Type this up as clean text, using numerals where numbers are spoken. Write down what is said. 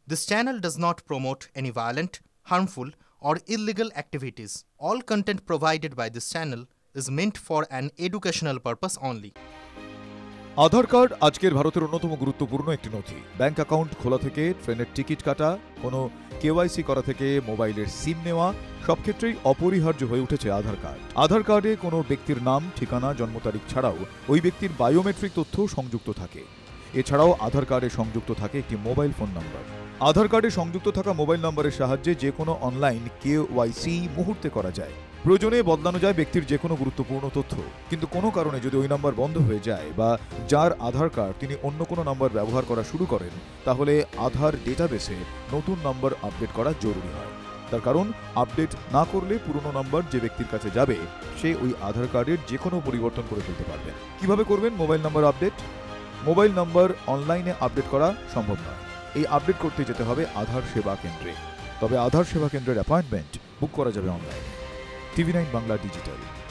This channel does not promote any violent, harmful, or illegal activities. All content provided by this channel is meant for an educational purpose only. Aadhaar card আজকের ভারতের অন্যতম গুরুত্বপূর্ণ একটি নথি। Bank account খোলা থেকে ট্রেনের ticket কাটা, কোনো কেওয়াইসি করা থেকে মোবাইলের সিম নেওয়া, সব ক্ষেত্রেই অপরিহার্য হয়ে উঠেছে আধার কার্ড। আধার কার্ডে কোনো ব্যক্তির নাম, ঠিকানা, জন্ম তারিখ ছাড়াও ওই ব্যক্তির বায়োমেট্রিক তথ্য সংযুক্ত থাকে। এছাড়াও আধার কার্ডে সংযুক্ত থাকে একটি মোবাইল ফোন নাম্বার। আধার কার্ডে সংযুক্ত থাকা মোবাইল নম্বরের সাহায্যে যে কোনো অনলাইন কেওয়াইসি মুহূর্তে করা যায়। প্রয়োজনে বদলানো যায় ব্যক্তির যে কোনো গুরুত্বপূর্ণ তথ্য। কিন্তু কোনো কারণে যদি ওই নাম্বার বন্ধ হয়ে যায় বা যার আধার কার্ড তিনি অন্য কোনো নাম্বার ব্যবহার করা শুরু করেন, তাহলে আধার ডেটাবেসে নতুন নাম্বার আপডেট করা জরুরি হয়। তার কারণ আপডেট না করলে পুরনো নাম্বার যে ব্যক্তির কাছে যাবে সে ওই আধার কার্ডের যে কোনো পরিবর্তন করে ফেলতে পারবেন। কিভাবে করবেন mobile number update? Mobile number অনলাইনে আপডেট করা সম্ভব নয়। এই আপডেট করতে যেতে হবে আধার সেবা কেন্দ্রে। তবে আধার সেবা কেন্দ্রের অ্যাপয়েন্টমেন্ট বুক করা যাবে অনলাইনে। টিভি9 বাংলা ডিজিটাল।